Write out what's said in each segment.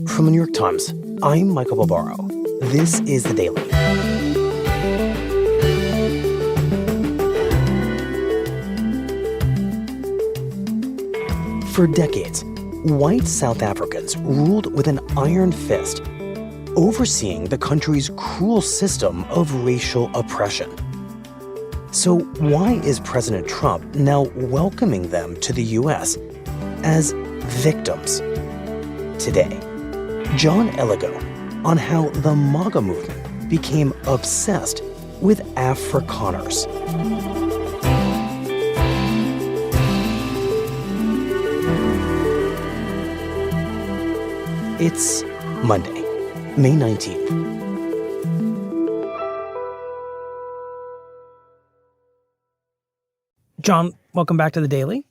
From the New York Times, I'm Michael Barbaro. This is The Daily. For decades, white South Africans ruled with an iron fist, overseeing the country's cruel system of racial oppression. So why is President Trump now welcoming them to the U.S. as victims? Today, John Eligon on how the MAGA movement became obsessed with Afrikaners. It's Monday, May 19th. John, welcome back to The Daily.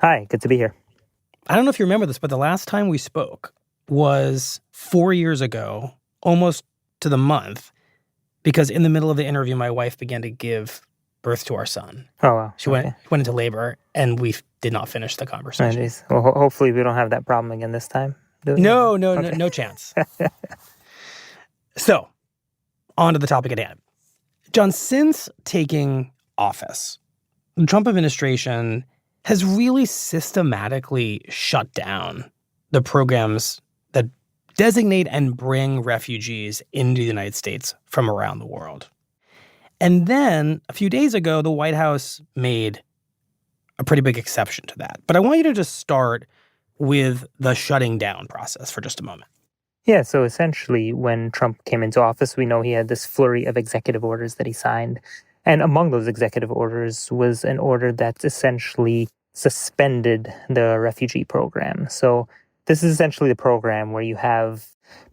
Hi, good to be here. I don't know if you remember this, but the last time we spoke was 4 years ago, almost to the month, because in the middle of the interview, my wife began to give birth to our son. Oh, wow. She went into labor, and we did not finish the conversation. Oh, well, hopefully we don't have that problem again this time. No chance. So, on to the topic at hand. John, since taking office, the Trump administration has really systematically shut down the programs that designate and bring refugees into the United States from around the world. And then, a few days ago, the White House made a pretty big exception to that. But I want you to just start with the shutting down process for just a moment. Yeah, so essentially, when Trump came into office, we know he had this flurry of executive orders that he signed. And among those executive orders was an order that essentially suspended the refugee program. So this is essentially the program where you have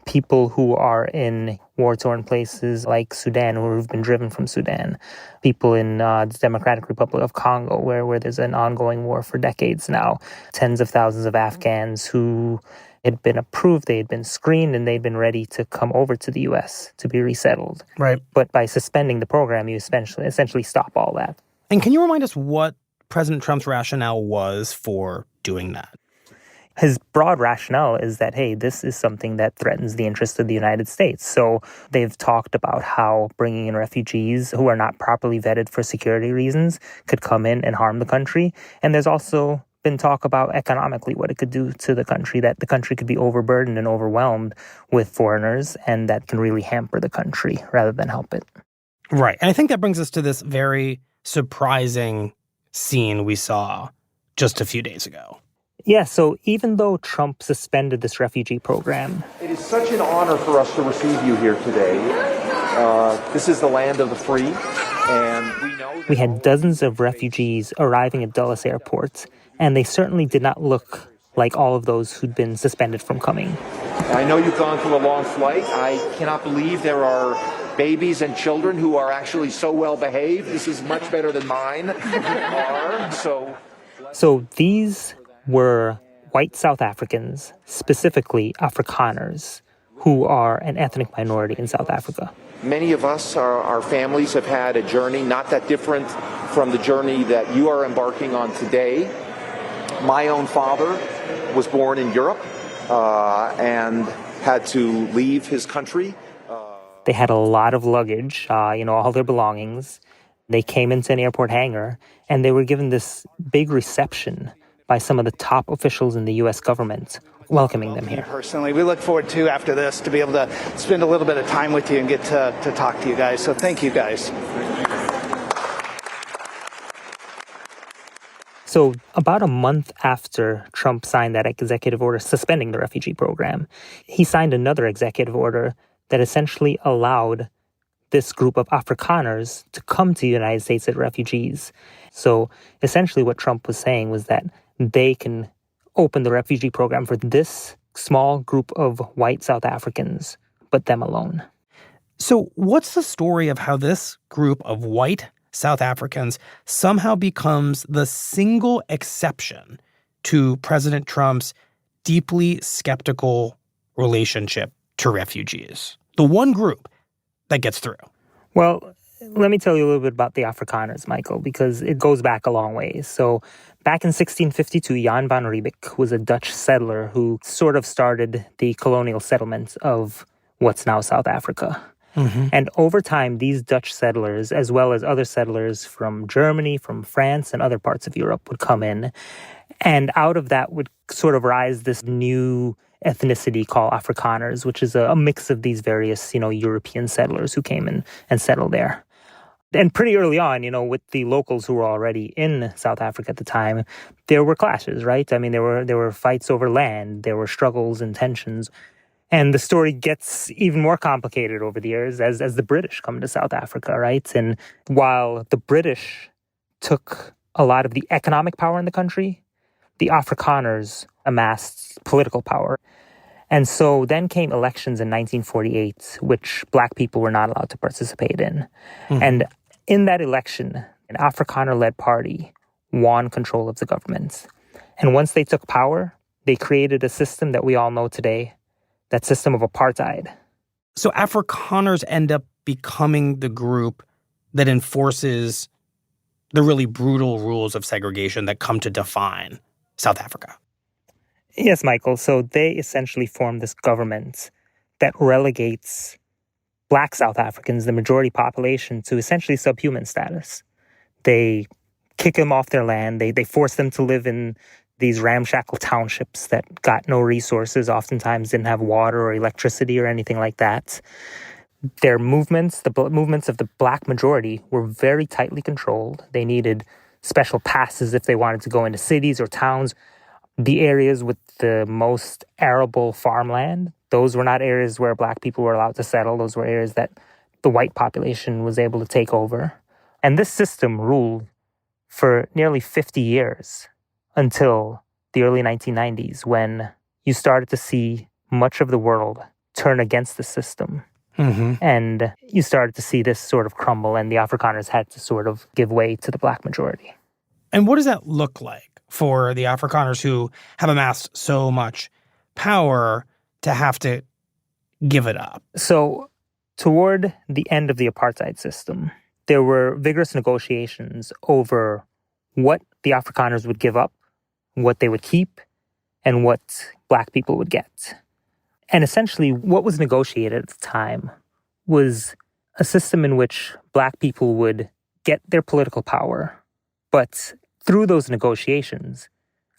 people who are in war-torn places like Sudan, or who've been driven from Sudan, people in the Democratic Republic of Congo, where there's an ongoing war for decades now, tens of thousands of Afghans who had been approved, they had been screened, and they'd been ready to come over to the U.S. to be resettled. Right. But by suspending the program, you essentially stop all that. And can you remind us what President Trump's rationale was for doing that? His broad rationale is that, hey, this is something that threatens the interests of the United States. So they've talked about how bringing in refugees who are not properly vetted for security reasons could come in and harm the country. And there's also been talk about economically what it could do to the country, that the country could be overburdened and overwhelmed with foreigners, and that can really hamper the country rather than help it. Right. And I think that brings us to this very surprising scene we saw just a few days ago. Yeah, so even though Trump suspended this refugee program, it is such an honor for us to receive you here today. This is the land of the free, and we know we had dozens of refugees arriving at Dulles Airport, and they certainly did not look like all of those who'd been suspended from coming. I know you've gone through a long flight. I cannot believe there are babies and children who are actually so well behaved. This is much better than mine are. So these were white South Africans, specifically Afrikaners, who are an ethnic minority in South Africa. Many of us, our families, have had a journey not that different from the journey that you are embarking on today. My own father was born in Europe and had to leave his country. They had a lot of luggage, all their belongings. They came into an airport hangar, and they were given this big reception by some of the top officials in the U.S. government, welcoming them here. Personally, we look forward to, after this, to be able to spend a little bit of time with you and get to talk to you guys. So thank you, guys. So about a month after Trump signed that executive order suspending the refugee program, he signed another executive order that essentially allowed this group of Afrikaners to come to the United States as refugees. So essentially what Trump was saying was that they can open the refugee program for this small group of white South Africans, but them alone. So what's the story of how this group of white South Africans somehow becomes the single exception to President Trump's deeply skeptical relationship to refugees? The one group that gets through. Well, let me tell you a little bit about the Afrikaners, Michael, because it goes back a long ways. So back in 1652, Jan van Riebeeck was a Dutch settler who sort of started the colonial settlement of what's now South Africa. Mm-hmm. And over time, these Dutch settlers, as well as other settlers from Germany, from France, and other parts of Europe would come in. And out of that would sort of rise this new ethnicity called Afrikaners, which is a mix of these various, European settlers who came in and settled there. And pretty early on, with the locals who were already in South Africa at the time, there were clashes, right? I mean, there were fights over land, there were struggles and tensions. And the story gets even more complicated over the years as the British come to South Africa, right? And while the British took a lot of the economic power in the country, the Afrikaners amassed political power. And so then came elections in 1948, which Black people were not allowed to participate in. Mm-hmm. And in that election, an Afrikaner-led party won control of the government. And once they took power, they created a system that we all know today, that system of apartheid. So Afrikaners end up becoming the group that enforces the really brutal rules of segregation that come to define South Africa. Yes, Michael. So they essentially form this government that relegates Black South Africans, the majority population, to essentially subhuman status. They kick them off their land. They force them to live in these ramshackle townships that got no resources, oftentimes didn't have water or electricity or anything like that. Their movements, the movements of the Black majority, were very tightly controlled. They needed special passes if they wanted to go into cities or towns. The areas with the most arable farmland, those were not areas where Black people were allowed to settle. Those were areas that the white population was able to take over. And this system ruled for nearly 50 years until the early 1990s, when you started to see much of the world turn against the system. Mm-hmm. And you started to see this sort of crumble, and the Afrikaners had to sort of give way to the Black majority. And what does that look like for the Afrikaners who have amassed so much power to have to give it up? So toward the end of the apartheid system, there were vigorous negotiations over what the Afrikaners would give up, what they would keep, and what Black people would get. And essentially what was negotiated at the time was a system in which Black people would get their political power, but through those negotiations,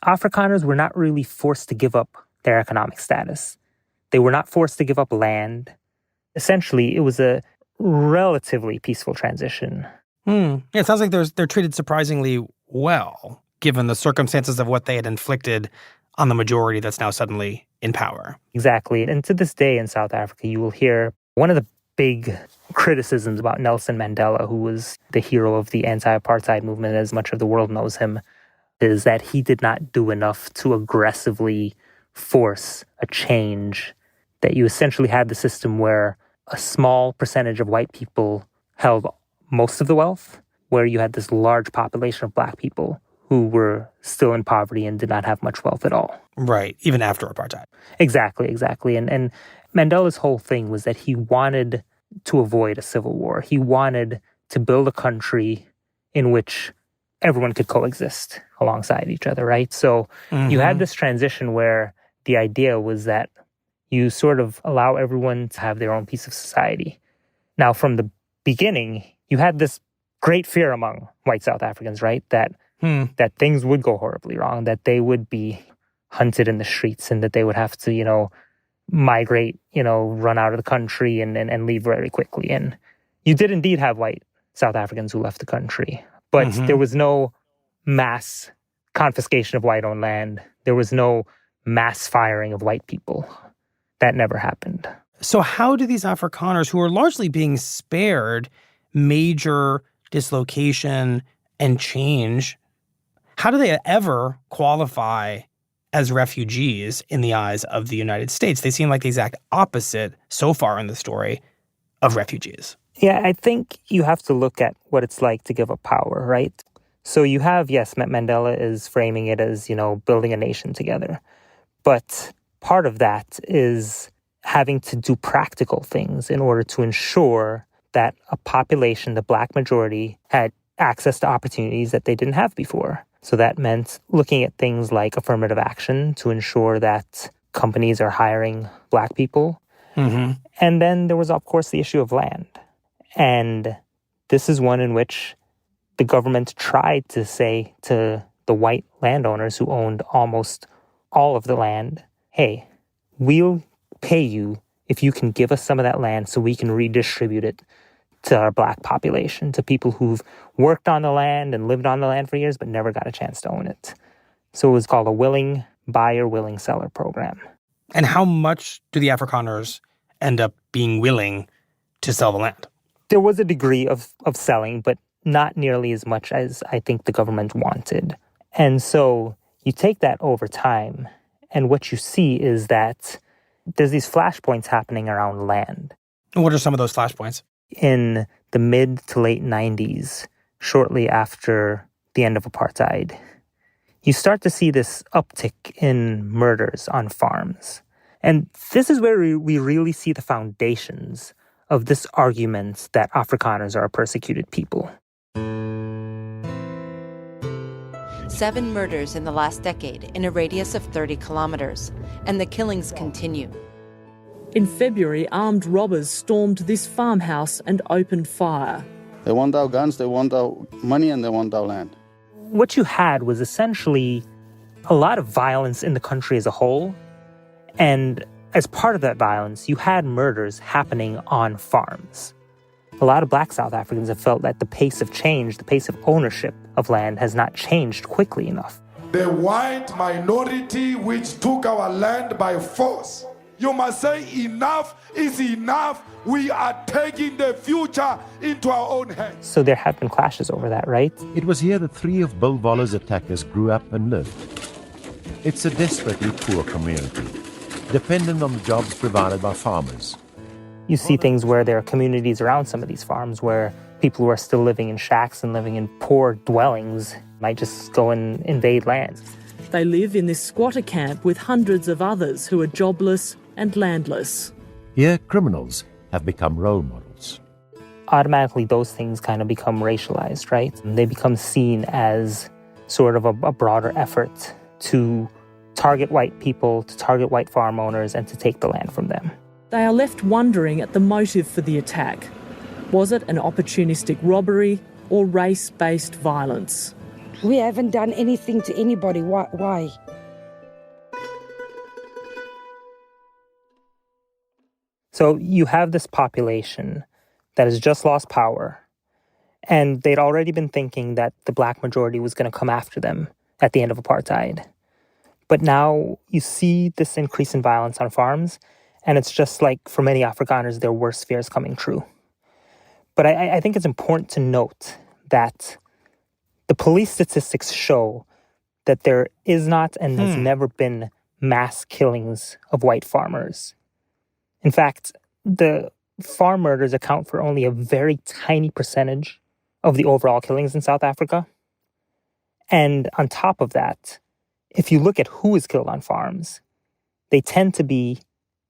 Afrikaners were not really forced to give up their economic status. They were not forced to give up land. Essentially, it was a relatively peaceful transition. Yeah, it sounds like they're treated surprisingly well, given the circumstances of what they had inflicted on the majority that's now suddenly in power. Exactly. And to this day in South Africa, you will hear one of the big criticisms about Nelson Mandela, who was the hero of the anti-apartheid movement, as much of the world knows him, is that he did not do enough to aggressively force a change. That you essentially had the system where a small percentage of white people held most of the wealth, where you had this large population of Black people who were still in poverty and did not have much wealth at all. Right, even after apartheid. Exactly. And Mandela's whole thing was that he wanted to avoid a civil war. He wanted to build a country in which everyone could coexist alongside each other, right? So you had this transition where the idea was that you sort of allow everyone to have their own piece of society. Now, from the beginning, you had this great fear among white South Africans, right? That things would go horribly wrong, that they would be hunted in the streets and that they would have to, migrate, run out of the country and leave very quickly. And you did indeed have white South Africans who left the country, but there was no mass confiscation of white-owned land. There was no mass firing of white people. That never happened. So how do these Afrikaners, who are largely being spared major dislocation and change, how do they ever qualify as refugees in the eyes of the United States? They seem like the exact opposite so far in the story of refugees. Yeah, I think you have to look at what it's like to give up power, right? So you have, yes, Mandela is framing it as, building a nation together. But part of that is having to do practical things in order to ensure that a population, the black majority, had access to opportunities that they didn't have before. So that meant looking at things like affirmative action to ensure that companies are hiring black people. Mm-hmm. And then there was, of course, the issue of land. And this is one in which the government tried to say to the white landowners who owned almost all of the land, hey, we'll pay you if you can give us some of that land so we can redistribute it to our black population, to people who've worked on the land and lived on the land for years but never got a chance to own it. So it was called a willing buyer, willing seller program. And how much do the Afrikaners end up being willing to sell the land? There was a degree of selling, but not nearly as much as I think the government wanted. And so you take that over time, and what you see is that there's these flashpoints happening around land. And what are some of those flashpoints? In the mid to late 90s, shortly after the end of apartheid, you start to see this uptick in murders on farms. And this is where we really see the foundations of this argument that Afrikaners are a persecuted people. 7 murders in the last decade in a radius of 30 kilometers, and the killings continue. In February, armed robbers stormed this farmhouse and opened fire. They want our guns, they want our money, and they want our land. What you had was essentially a lot of violence in the country as a whole. And as part of that violence, you had murders happening on farms. A lot of black South Africans have felt that the pace of change, the pace of ownership of land has not changed quickly enough. The white minority which took our land by force. You must say enough is enough. We are taking the future into our own hands. So there have been clashes over that, right? It was here that 3 of Bill Waller's attackers grew up and lived. It's a desperately poor community, dependent on the jobs provided by farmers. You see things where there are communities around some of these farms where people who are still living in shacks and living in poor dwellings might just go and invade lands. They live in this squatter camp with hundreds of others who are jobless and landless. Here, criminals have become role models. Automatically, those things kind of become racialized, right? And they become seen as sort of a broader effort to target white people, to target white farm owners, and to take the land from them. They are left wondering at the motive for the attack. Was it an opportunistic robbery or race-based violence? We haven't done anything to anybody. Why? So you have this population that has just lost power, and they'd already been thinking that the black majority was going to come after them at the end of apartheid. But now you see this increase in violence on farms, and it's just like, for many Afrikaners, their worst fears coming true. But I think it's important to note that the police statistics show that there is not and has never been mass killings of white farmers. In fact, the farm murders account for only a very tiny percentage of the overall killings in South Africa. And on top of that, if you look at who is killed on farms, they tend to be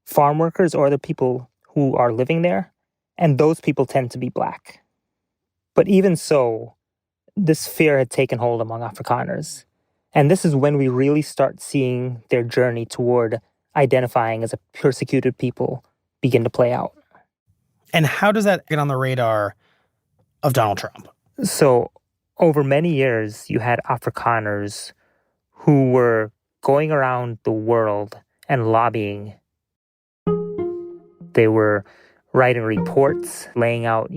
farm workers or other people who are living there, and those people tend to be black. But even so, this fear had taken hold among Afrikaners. And this is when we really start seeing their journey toward identifying as a persecuted people begin to play out. And how does that get on the radar of Donald Trump? So over many years, you had Afrikaners who were going around the world and lobbying. They were writing reports, laying out,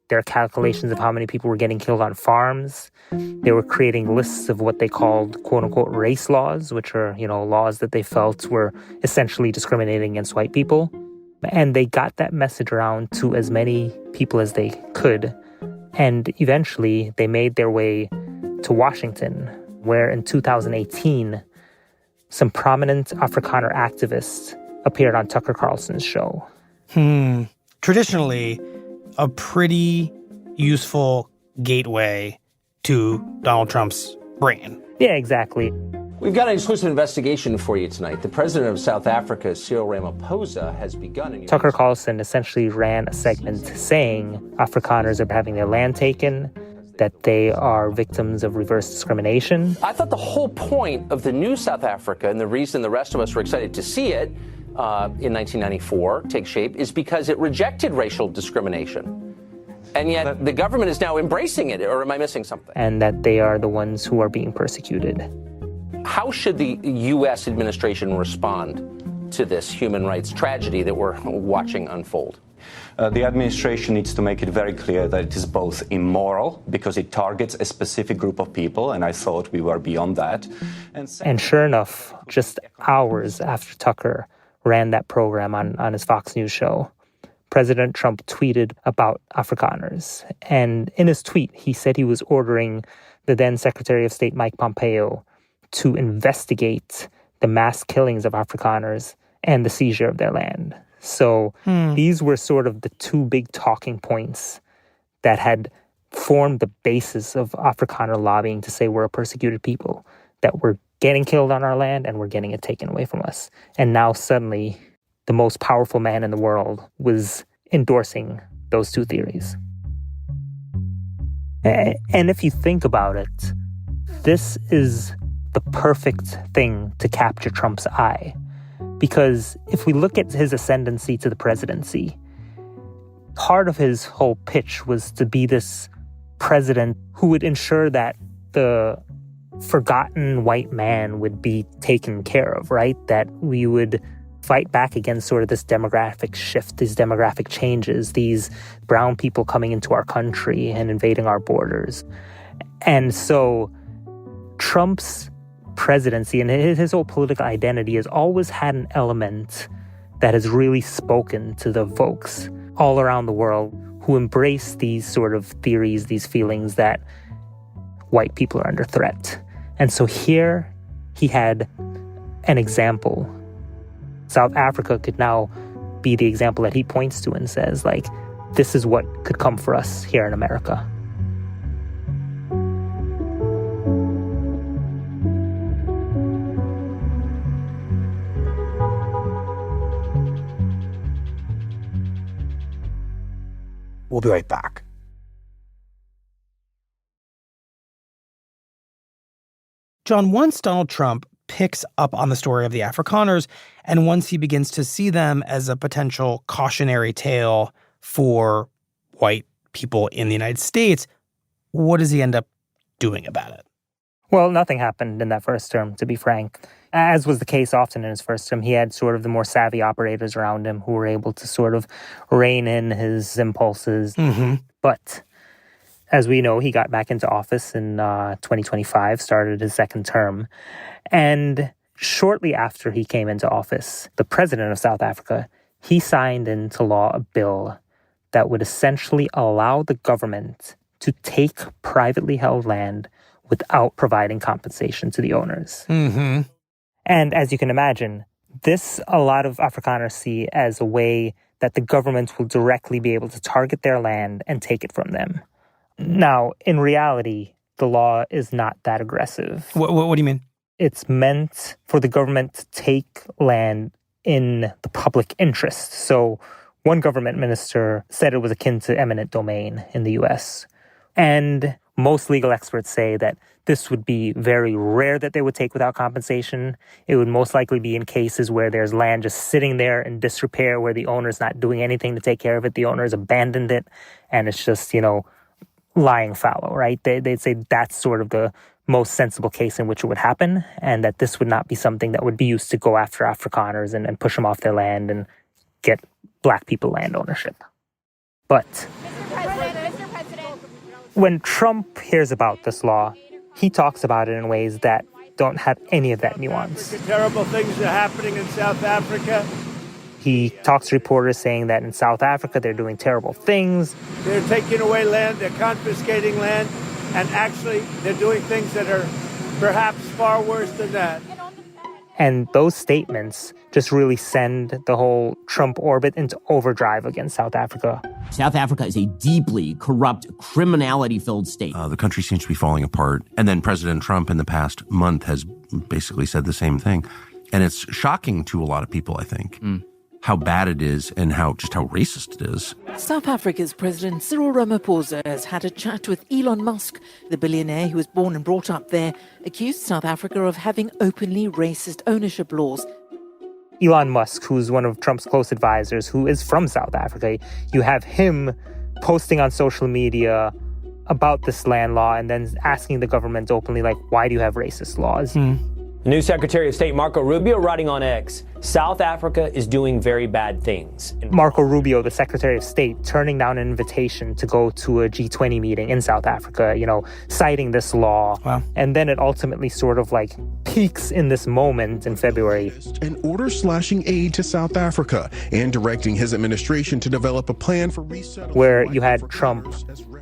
their calculations of how many people were getting killed on farms. They were creating lists of what they called, quote unquote, race laws, which are, laws that they felt were essentially discriminating against white people. And they got that message around to as many people as they could. And eventually they made their way to Washington, where in 2018, some prominent Afrikaner activists appeared on Tucker Carlson's show. Traditionally, a pretty useful gateway to Donald Trump's brain. Yeah, exactly. We've got an exclusive investigation for you tonight. The president of South Africa, Cyril Ramaphosa, has begun... Tucker Carlson essentially ran a segment saying Afrikaners are having their land taken, that they are victims of reverse discrimination. I thought the whole point of the new South Africa, and the reason the rest of us were excited to see it in 1994 take shape, is because it rejected racial discrimination. And yet the government is now embracing it, or am I missing something? And that they are the ones who are being persecuted. How should the U.S. administration respond to this human rights tragedy that we're watching unfold? The administration needs to make it very clear that it is both immoral, because it targets a specific group of people, and I thought we were beyond that. And sure enough, just hours after Tucker ran that program on his Fox News show, President Trump tweeted about Afrikaners. And in his tweet, he said he was ordering the then Secretary of State Mike Pompeo to investigate the mass killings of Afrikaners and the seizure of their land. So these were sort of the two big talking points that had formed the basis of Afrikaner lobbying to say we're a persecuted people, that we're getting killed on our land and we're getting it taken away from us. And now suddenly the most powerful man in the world was endorsing those two theories. And if you think about it, this is the perfect thing to capture Trump's eye. Because if we look at his ascendancy to the presidency, part of his whole pitch was to be this president who would ensure that the forgotten white man would be taken care of, right? That we would fight back against sort of this demographic shift, these demographic changes, these brown people coming into our country and invading our borders. And so Trump's presidency and his whole political identity has always had an element that has really spoken to the folks all around the world who embrace these sort of theories, these feelings that white people are under threat. And so here he had an example. South Africa could now be the example that he points to and says, like, this is what could come for us here in America. We'll be right back. John, once Donald Trump picks up on the story of the Afrikaners, and once he begins to see them as a potential cautionary tale for white people in the United States, what does he end up doing about it? Well, nothing happened in that first term, to be frank. As was the case often in his first term, he had sort of the more savvy operators around him who were able to sort of rein in his impulses. Mm-hmm. But as we know, he got back into office in 2025, started his second term. And shortly after he came into office, the president of South Africa, he signed into law a bill that would essentially allow the government to take privately held land without providing compensation to the owners. Mm-hmm. And as you can imagine, this a lot of Afrikaners see as a way that the government will directly be able to target their land and take it from them. Now, in reality, the law is not that aggressive. What do you mean? It's meant for the government to take land in the public interest. So one government minister said it was akin to eminent domain in the U.S. And most legal experts say that this would be very rare that they would take without compensation. It would most likely be in cases where there's land just sitting there in disrepair, where the owner's not doing anything to take care of it. The owner's abandoned it, and it's just, lying fallow, right? They'd say that's sort of the most sensible case in which it would happen, and that this would not be something that would be used to go after Afrikaners and push them off their land and get black people land ownership. But Mr. President. When Trump hears about this law, he talks about it in ways that don't have any of that nuance. Terrible things are happening in South Africa. He talks to reporters saying that in South Africa they're doing terrible things. They're taking away land, they're confiscating land, and actually they're doing things that are perhaps far worse than that. And those statements just really send the whole Trump orbit into overdrive against South Africa. South Africa is a deeply corrupt, criminality-filled state. The country seems to be falling apart. And then President Trump in the past month has basically said the same thing. And it's shocking to a lot of people, I think, how bad it is and how racist it is. South Africa's President Cyril Ramaphosa has had a chat with Elon Musk. The billionaire who was born and brought up there accused South Africa of having openly racist ownership laws. Elon Musk, who's one of Trump's close advisors, who is from South Africa, you have him posting on social media about this land law and then asking the government openly, like, why do you have racist laws? The new Secretary of State, Marco Rubio, writing on X, South Africa is doing very bad things. Marco Rubio, the Secretary of State, turning down an invitation to go to a G20 meeting in South Africa, citing this law. Wow. And then it ultimately sort of peaks in this moment in February. An order slashing aid to South Africa and directing his administration to develop a plan for resettlement. Where you had Trump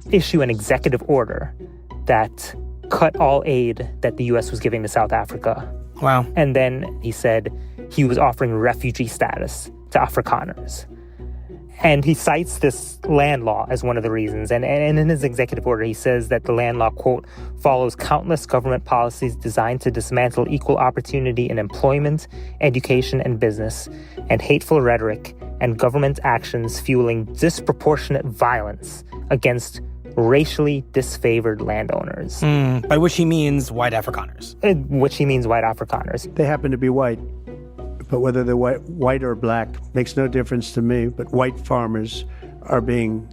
issue an executive order that cut all aid that the U.S. was giving to South Africa. Wow. And then he said he was offering refugee status to Afrikaners. And he cites this land law as one of the reasons. And in his executive order, he says that the land law, quote, follows countless government policies designed to dismantle equal opportunity in employment, education, and business, and hateful rhetoric and government actions fueling disproportionate violence against racially disfavored landowners. By which he means white Afrikaners. They happen to be white, but whether they're white or black makes no difference to me. But white farmers are being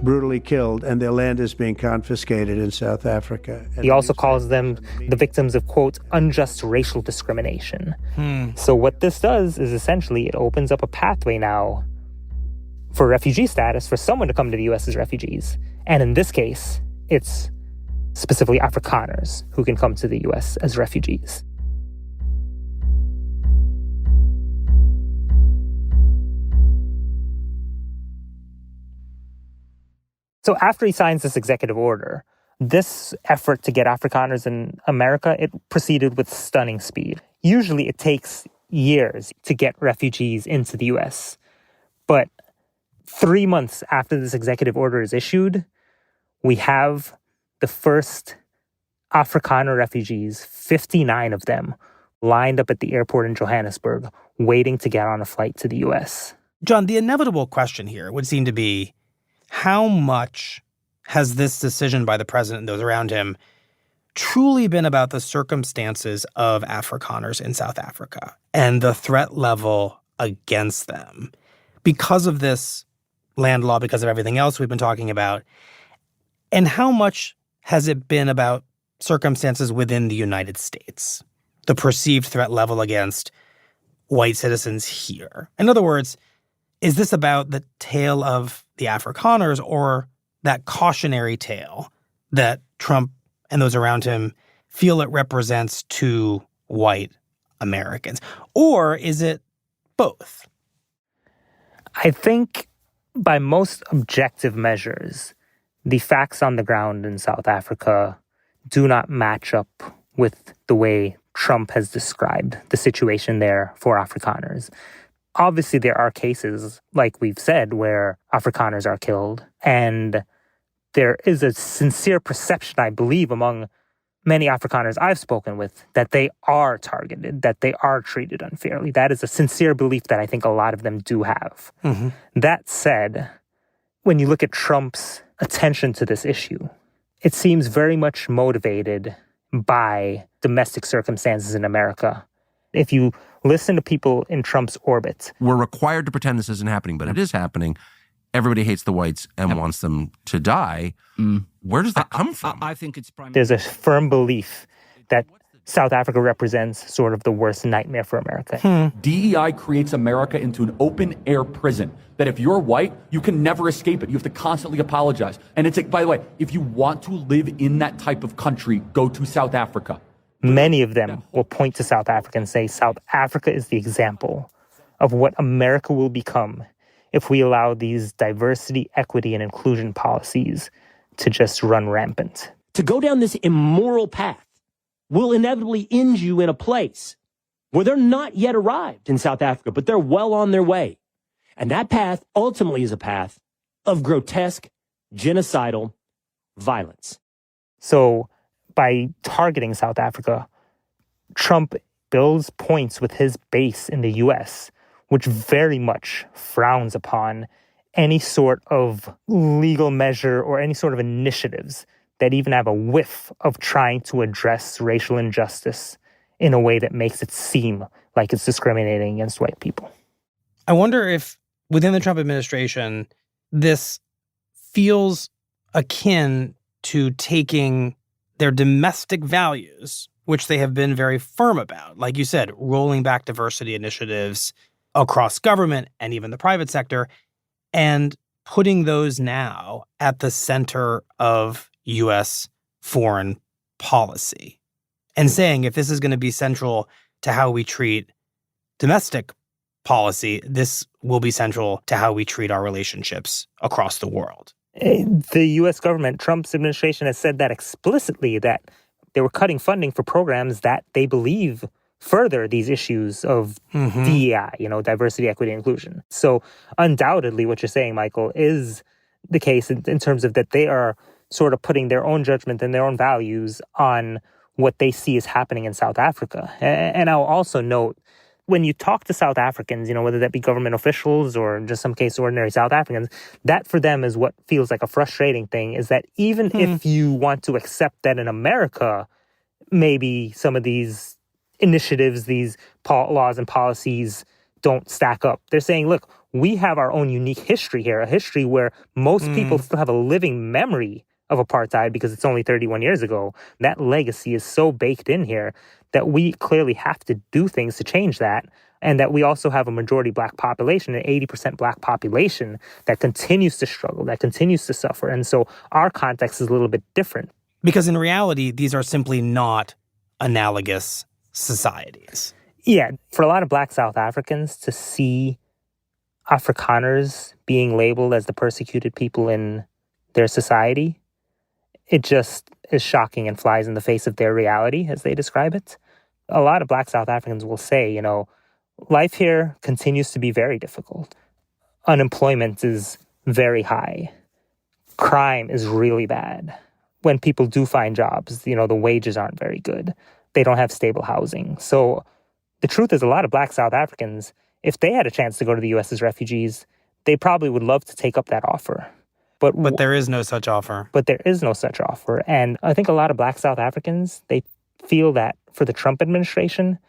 brutally killed and their land is being confiscated in South Africa. He also calls them the victims of, quote, unjust racial discrimination. So what this does is essentially it opens up a pathway now for refugee status for someone to come to the U.S. as refugees. And in this case, it's specifically Afrikaners who can come to the U.S. as refugees. So after he signs this executive order, this effort to get Afrikaners in America, it proceeded with stunning speed. Usually it takes years to get refugees into the U.S. But 3 months after this executive order is issued, we have the first Afrikaner refugees, 59 of them, lined up at the airport in Johannesburg, waiting to get on a flight to the U.S. John, the inevitable question here would seem to be, how much has this decision by the president and those around him truly been about the circumstances of Afrikaners in South Africa and the threat level against them because of this land law, because of everything else we've been talking about? And how much has it been about circumstances within the United States, the perceived threat level against white citizens here? In other words, is this about the tale of the Afrikaners or that cautionary tale that Trump and those around him feel it represents to white Americans? Or is it both? I think by most objective measures, the facts on the ground in South Africa do not match up with the way Trump has described the situation there for Afrikaners. Obviously, there are cases, like we've said, where Afrikaners are killed. And there is a sincere perception, I believe, among many Afrikaners I've spoken with, that they are targeted, that they are treated unfairly. That is a sincere belief that I think a lot of them do have. Mm-hmm. That said, when you look at Trump's attention to this issue, it seems very much motivated by domestic circumstances in America. If you listen to people in Trump's orbit, we're required to pretend this isn't happening, but it is happening. Everybody hates the whites and wants them to die. Where does that come from? I think it's there's a firm belief that South Africa represents sort of the worst nightmare for America. DEI creates America into an open-air prison that if you're white, you can never escape it. You have to constantly apologize. And it's, by the way, if you want to live in that type of country, go to South Africa. Many of them will point to South Africa and say South Africa is the example of what America will become if we allow these diversity, equity, and inclusion policies to just run rampant. To go down this immoral path will inevitably end you in a place where they're not yet arrived in South Africa, but they're well on their way. And that path ultimately is a path of grotesque, genocidal violence. So by targeting South Africa, Trump builds points with his base in the U.S., which very much frowns upon any sort of legal measure or any sort of initiatives that even have a whiff of trying to address racial injustice in a way that makes it seem like it's discriminating against white people. I wonder if within the Trump administration, this feels akin to taking their domestic values, which they have been very firm about, like you said, rolling back diversity initiatives across government and even the private sector, and putting those now at the center of U.S. foreign policy and saying if this is going to be central to how we treat domestic policy, this will be central to how we treat our relationships across the world. The U.S. government, Trump's administration, has said that explicitly, that they were cutting funding for programs that they believe further these issues of DEI, diversity, equity, inclusion. So undoubtedly what you're saying, Michael, is the case in terms of that they are sort of putting their own judgment and their own values on what they see is happening in South Africa. And I'll also note, when you talk to South Africans, whether that be government officials or in just some case ordinary South Africans, that for them is what feels like a frustrating thing, is that even if you want to accept that in America, maybe some of these initiatives, these laws and policies don't stack up. They're saying, look, we have our own unique history here, a history where most people still have a living memory of apartheid because it's only 31 years ago. That legacy is so baked in here that we clearly have to do things to change that, and that we also have a majority Black population, an 80% Black population that continues to struggle, that continues to suffer. And so our context is a little bit different. Because in reality, these are simply not analogous societies. Yeah, for a lot of Black South Africans to see Afrikaners being labeled as the persecuted people in their society, it just is shocking and flies in the face of their reality, as they describe it. A lot of Black South Africans will say, life here continues to be very difficult. Unemployment is very high. Crime is really bad. When people do find jobs, the wages aren't very good. They don't have stable housing. So the truth is, a lot of Black South Africans, if they had a chance to go to the U.S. as refugees, they probably would love to take up that offer. But there is no such offer. But there is no such offer. And I think a lot of Black South Africans, they feel that for the Trump administration,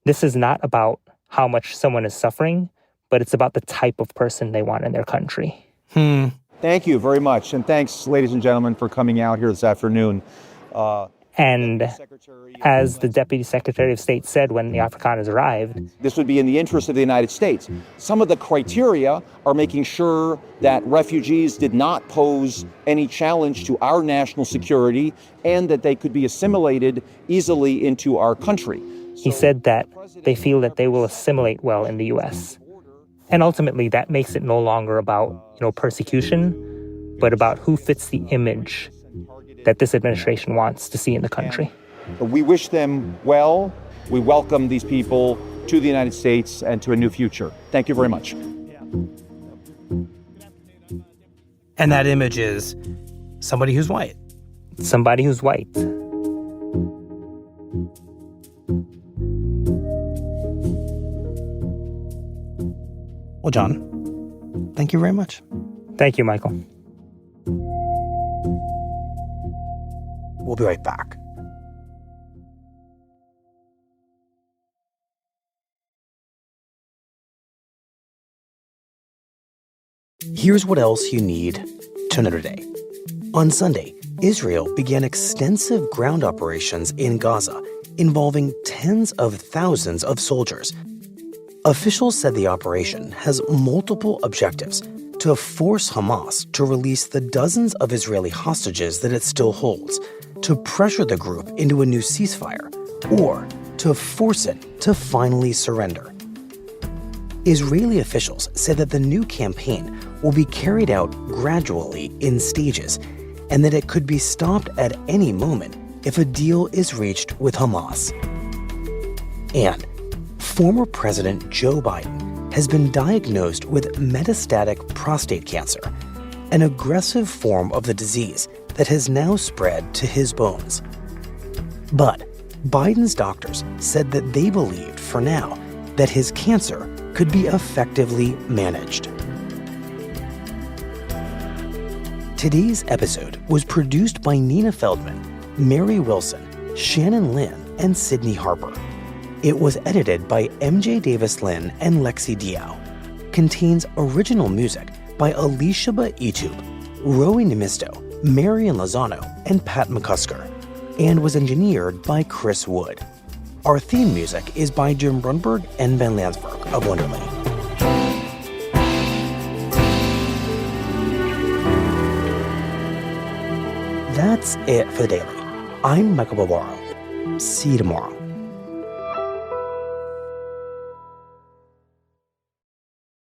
this is not about how much someone is suffering, but it's about the type of person they want in their country. Thank you very much. And thanks, ladies and gentlemen, for coming out here this afternoon. And as the Deputy Secretary of State said when the Afrikaners arrived, this would be in the interest of the United States. Some of the criteria are making sure that refugees did not pose any challenge to our national security and that they could be assimilated easily into our country. He said that they feel that they will assimilate well in the U.S. And ultimately, that makes it no longer about, persecution, but about who fits the image that this administration wants to see in the country. We wish them well. We welcome these people to the United States and to a new future. Thank you very much. And that image is somebody who's white. Somebody who's white. Well, John, thank you very much. Thank you, Michael. We'll be right back. Here's what else you need to know today. On Sunday, Israel began extensive ground operations in Gaza involving tens of thousands of soldiers. Officials said the operation has multiple objectives: to force Hamas to release the dozens of Israeli hostages that it still holds, to pressure the group into a new ceasefire, or to force it to finally surrender. Israeli officials said that the new campaign will be carried out gradually in stages, and that it could be stopped at any moment if a deal is reached with Hamas. And former President Joe Biden has been diagnosed with metastatic prostate cancer. an aggressive form of the disease that has now spread to his bones. But Biden's doctors said that they believed, for now, that his cancer could be effectively managed. Today's episode was produced by Nina Feldman, Mary Wilson, Shannon Lynn, and Sydney Harper. It was edited by MJ Davis Lynn and Lexi Diao. Contains original music by Alicia Itube, Rowie Nemisto, Marian Lozano, and Pat McCusker, and was engineered by Chris Wood. Our theme music is by Jim Brunberg and Ben Landsberg of Wonderly. That's it for the Daily. I'm Michael Barbaro. See you tomorrow.